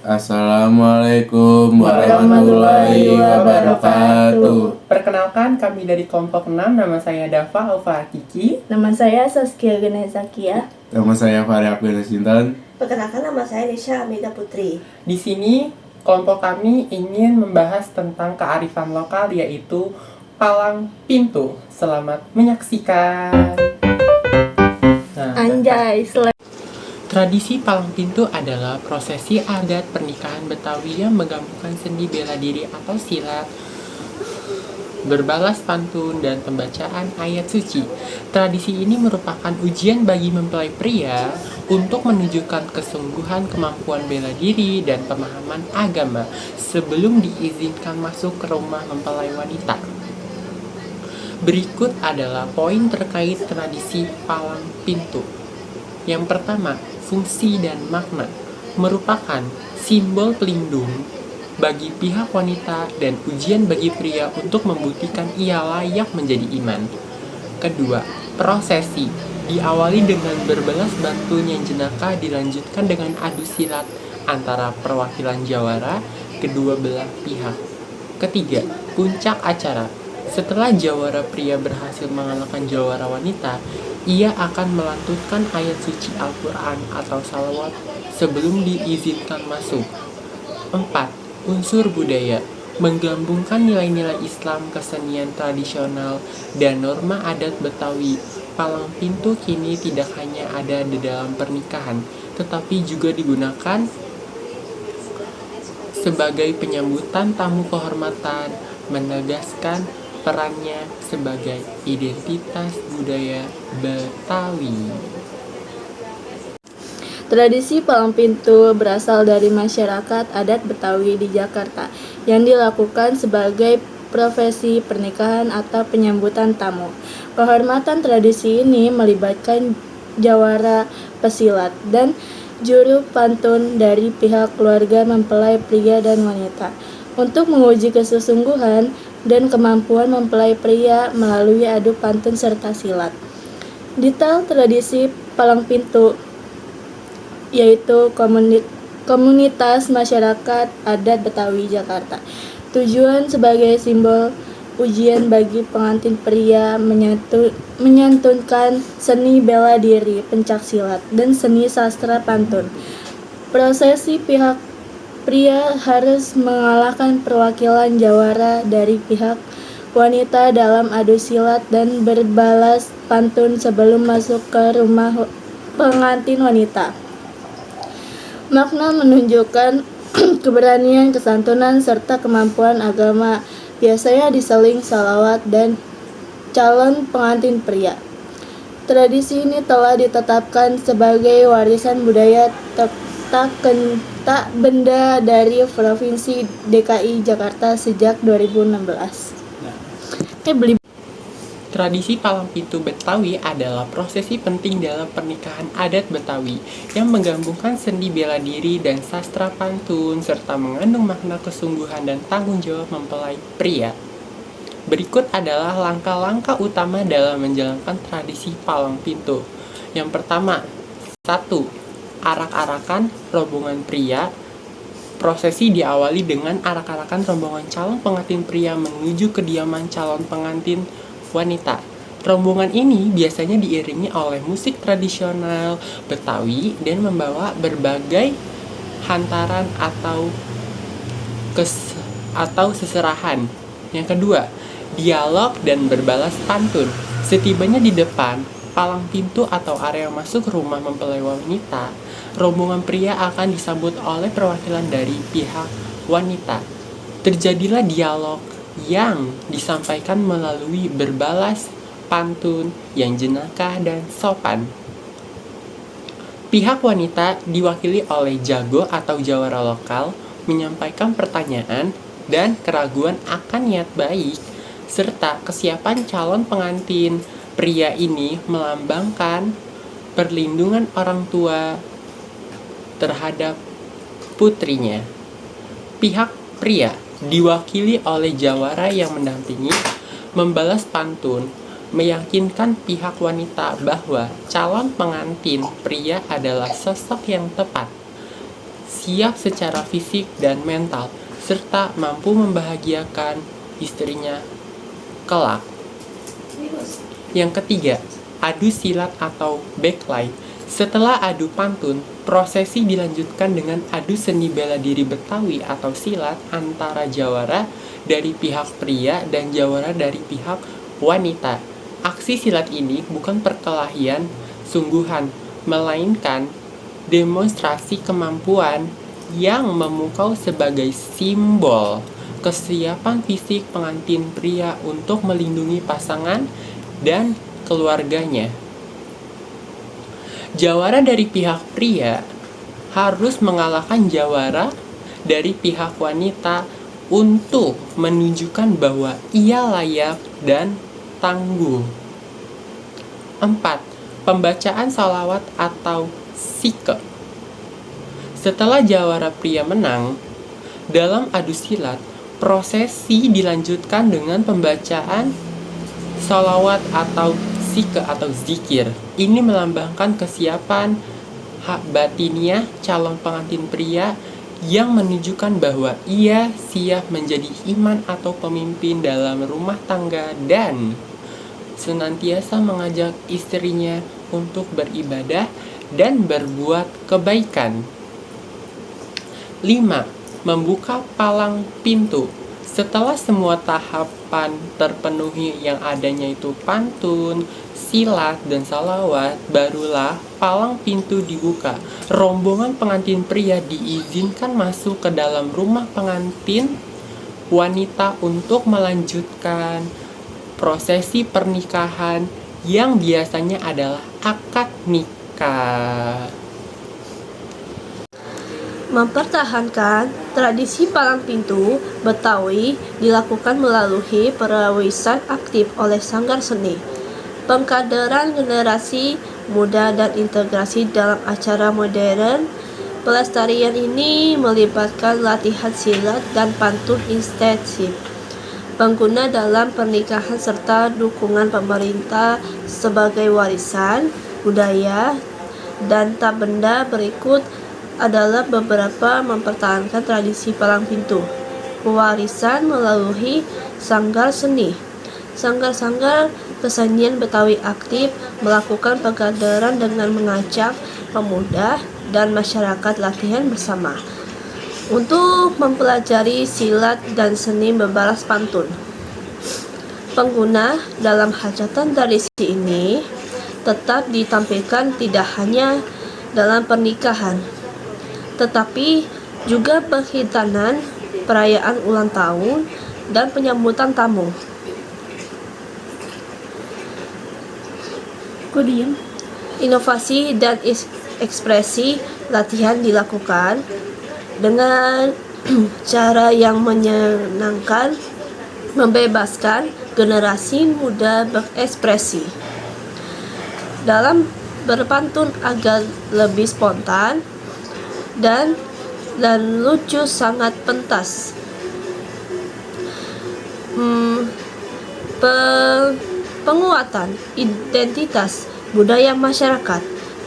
Assalamualaikum warahmatullahi wabarakatuh. Perkenalkan, kami dari kelompok 6, nama saya Dava Alfa Kiki. Nama saya Saskia Genezakia. Nama saya Fahri Abdul Sintan. Perkenalkan, nama saya Nisha Amida Putri. Di sini, kelompok kami ingin membahas tentang kearifan lokal, yaitu palang pintu. Selamat menyaksikan. Anjay, Tradisi palang pintu adalah prosesi adat pernikahan Betawi yang menggabungkan seni bela diri atau silat, berbalas pantun, dan pembacaan ayat suci. Tradisi ini merupakan ujian bagi mempelai pria untuk menunjukkan kesungguhan, kemampuan bela diri, dan pemahaman agama sebelum diizinkan masuk ke rumah mempelai wanita. Berikut adalah poin terkait tradisi palang pintu. Yang pertama, fungsi dan makna merupakan simbol pelindung bagi pihak wanita dan ujian bagi pria untuk membuktikan ia layak menjadi iman. Kedua, prosesi diawali dengan berbalas pantun yang jenaka dilanjutkan dengan adu silat antara perwakilan jawara kedua belah pihak. Ketiga, puncak acara. Setelah jawara pria berhasil mengalahkan jawara wanita, ia akan melantunkan ayat suci Al-Quran atau salawat sebelum diizinkan masuk. 4. Unsur budaya menggabungkan nilai-nilai Islam, kesenian tradisional, dan norma adat Betawi. Palang pintu kini tidak hanya ada di dalam pernikahan, tetapi juga digunakan sebagai penyambutan tamu kehormatan, menegaskan perannya sebagai identitas budaya Betawi. Tradisi palang pintu berasal dari masyarakat adat Betawi di Jakarta yang dilakukan sebagai profesi pernikahan atau penyambutan tamu. Kehormatan tradisi ini melibatkan jawara, pesilat, dan juru pantun dari pihak keluarga mempelai pria dan wanita untuk menguji kesungguhan dan kemampuan mempelai pria melalui adu pantun serta silat. Detail tradisi palang pintu yaitu komunitas masyarakat adat Betawi Jakarta. Tujuan sebagai simbol ujian bagi pengantin pria, menyantunkan seni bela diri, pencak silat, dan seni sastra pantun. Prosesi pihak pria harus mengalahkan perwakilan jawara dari pihak wanita dalam adu silat dan berbalas pantun sebelum masuk ke rumah pengantin wanita. Makna menunjukkan keberanian, kesantunan, serta kemampuan agama. Biasanya diseling salawat dan calon pengantin pria. Tradisi ini telah ditetapkan sebagai warisan budaya tak benda dari Provinsi DKI Jakarta sejak 2016. Tradisi palang pintu Betawi adalah prosesi penting dalam pernikahan adat Betawi yang menggabungkan seni bela diri dan sastra pantun serta mengandung makna kesungguhan dan tanggung jawab mempelai pria. Berikut adalah langkah-langkah utama dalam menjalankan tradisi palang pintu. Yang pertama, 1. Arak-arakan rombongan pria. Prosesi diawali dengan arak-arakan rombongan calon pengantin pria menuju kediaman calon pengantin wanita. Rombongan ini biasanya diiringi oleh musik tradisional Betawi dan membawa berbagai hantaran atau seserahan. Yang kedua, dialog dan berbalas pantun. Setibanya di depan palang pintu atau area masuk rumah mempelai wanita, rombongan pria akan disambut oleh perwakilan dari pihak wanita. Terjadilah dialog yang disampaikan melalui berbalas pantun yang jenaka dan sopan. Pihak wanita diwakili oleh jago atau jawara lokal menyampaikan pertanyaan dan keraguan akan niat baik serta kesiapan calon pengantin. Pria ini melambangkan perlindungan orang tua terhadap putrinya. Pihak pria diwakili oleh jawara yang mendampingi, membalas pantun, meyakinkan pihak wanita bahwa calon pengantin pria adalah sosok yang tepat, siap secara fisik dan mental, serta mampu membahagiakan istrinya kelak. Yang ketiga, adu silat atau backline. Setelah adu pantun, prosesi dilanjutkan dengan adu seni bela diri Betawi atau silat antara jawara dari pihak pria dan jawara dari pihak wanita. Aksi silat ini bukan perkelahian sungguhan, melainkan demonstrasi kemampuan yang memukau sebagai simbol kesiapan fisik pengantin pria untuk melindungi pasangan dan keluarganya. Jawara dari pihak pria harus mengalahkan jawara dari pihak wanita untuk menunjukkan bahwa ia layak dan tangguh. 4. Pembacaan salawat atau sike. Setelah jawara pria menang dalam adu silat, prosesi dilanjutkan dengan pembacaan salawat atau sike atau zikir. Ini melambangkan kesiapan hak batiniah calon pengantin pria yang menunjukkan bahwa ia siap menjadi imam atau pemimpin dalam rumah tangga dan senantiasa mengajak istrinya untuk beribadah dan berbuat kebaikan. 5. Membuka palang pintu. Setelah semua tahapan terpenuhi yang adanya itu pantun, silat, dan salawat, barulah palang pintu dibuka. Rombongan pengantin pria diizinkan masuk ke dalam rumah pengantin wanita untuk melanjutkan prosesi pernikahan yang biasanya adalah akad nikah. Mempertahankan tradisi palang pintu Betawi dilakukan melalui perawisan aktif oleh Sanggar Seni, pengkaderan generasi muda dan integrasi dalam acara modern. Pelestarian ini melibatkan latihan silat dan pantun intensif, pengguna dalam pernikahan serta dukungan pemerintah sebagai warisan budaya. Dan tak benda berikut adalah beberapa mempertahankan tradisi palang pintu pewarisan melalui sanggar seni. Sanggar-sanggar kesenian Betawi aktif melakukan pengkaderan dengan mengajak pemuda dan masyarakat latihan bersama untuk mempelajari silat dan seni membalas pantun. Pengguna dalam hajatan tradisi ini tetap ditampilkan tidak hanya dalam pernikahan, tetapi juga penghitanan, perayaan ulang tahun, dan penyambutan tamu. Inovasi dan ekspresi latihan dilakukan dengan cara yang menyenangkan, membebaskan generasi muda berekspresi. Dalam berpantun agar lebih spontan dan lucu, sangat pentas. Penguatan identitas budaya masyarakat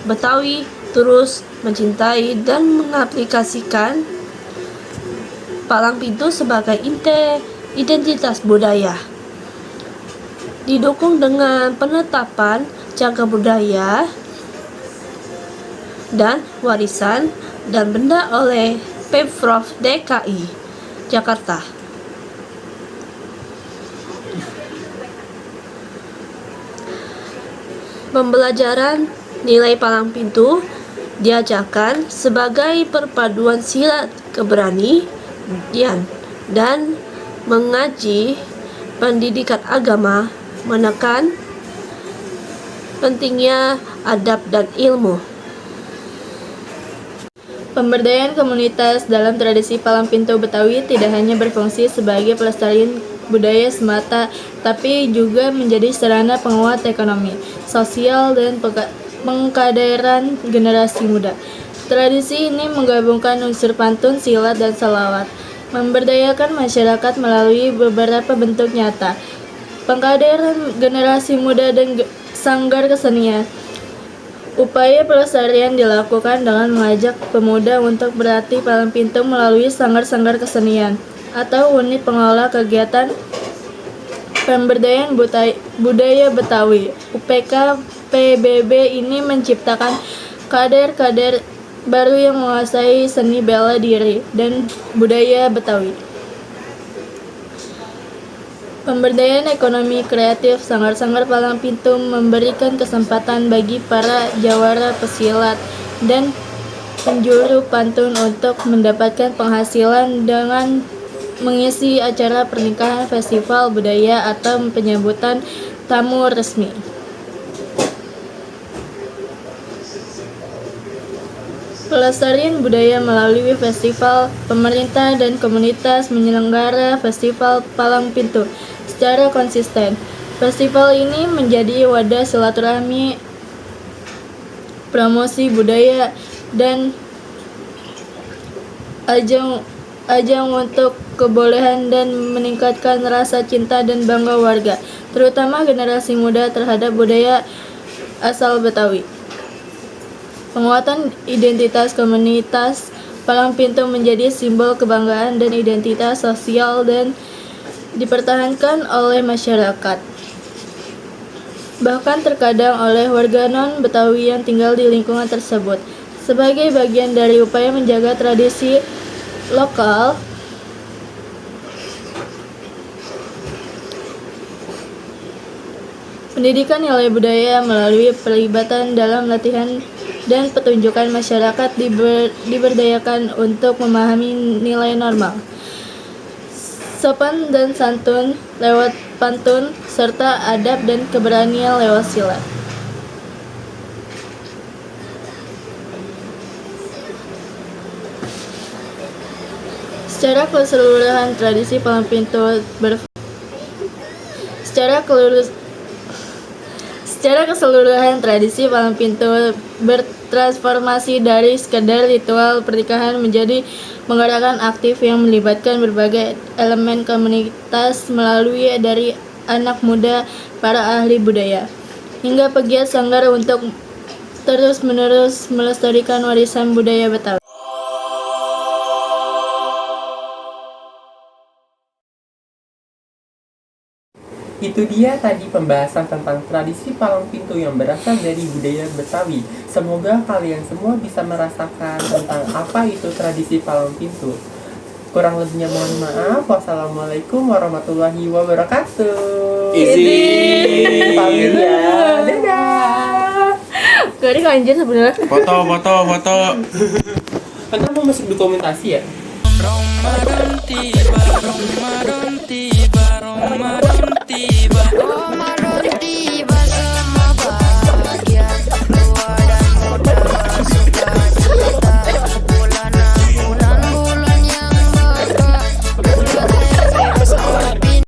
Betawi terus mencintai dan mengaplikasikan palang pintu sebagai identitas budaya, didukung dengan penetapan cagar budaya dan warisan dan benda oleh Pemprov DKI Jakarta. Pembelajaran nilai palang pintu diajarkan sebagai perpaduan silat, keberanian, dan mengaji pendidikan agama, menekan pentingnya adab dan ilmu. Pemberdayaan komunitas dalam tradisi palang pintu Betawi tidak hanya berfungsi sebagai pelestarian budaya semata, tapi juga menjadi sarana penguat ekonomi, sosial, dan pengkaderan generasi muda. Tradisi ini menggabungkan unsur pantun, silat, dan selawat, memberdayakan masyarakat melalui beberapa bentuk nyata, pengkaderan generasi muda, dan sanggar kesenian. Upaya pelestarian dilakukan dengan mengajak pemuda untuk berlatih palang pintu melalui sanggar-sanggar kesenian atau unit pengelola kegiatan pemberdayaan budaya Betawi. UPK PBB ini menciptakan kader-kader baru yang menguasai seni bela diri dan budaya Betawi. Pemberdayaan ekonomi kreatif sanggar-sanggar palang pintu memberikan kesempatan bagi para jawara pesilat dan penjuru pantun untuk mendapatkan penghasilan dengan mengisi acara pernikahan, festival budaya, atau penyambutan tamu resmi. Pelestarian budaya melalui festival, pemerintah dan komunitas menyelenggara festival palang pintu secara konsisten. Festival ini menjadi wadah silaturahmi, promosi budaya, dan ajang untuk kebolehan dan meningkatkan rasa cinta dan bangga warga, terutama generasi muda terhadap budaya asal Betawi. Penguatan identitas komunitas palang pintu menjadi simbol kebanggaan dan identitas sosial dan dipertahankan oleh masyarakat, bahkan terkadang oleh warga non-Betawi yang tinggal di lingkungan tersebut. Sebagai bagian dari upaya menjaga tradisi lokal, pendidikan nilai budaya melalui pelibatan dalam latihan dan pertunjukan masyarakat diberdayakan untuk memahami nilai normal, sopan dan santun lewat pantun, serta adab dan keberanian lewat silat. Secara keseluruhan tradisi palang pintu bertransformasi dari sekedar ritual pernikahan menjadi penggerakkan aktif yang melibatkan berbagai elemen komunitas melalui dari anak muda, para ahli budaya, hingga pegiat sanggar untuk terus-menerus melestarikan warisan budaya Betawi. Itu dia tadi pembahasan tentang tradisi palang pintu yang berasal dari budaya Betawi. Semoga kalian semua bisa merasakan tentang apa itu tradisi palang pintu. Kurang lebihnya mohon maaf. Wassalamualaikum warahmatullahi wabarakatuh. Izin. Pamit ya. Dadah. Gak lanjut sebenarnya. Foto. Kan mau masuk dokumentasi ya? Ramadan tiba, Ramadan tiba, Ramadan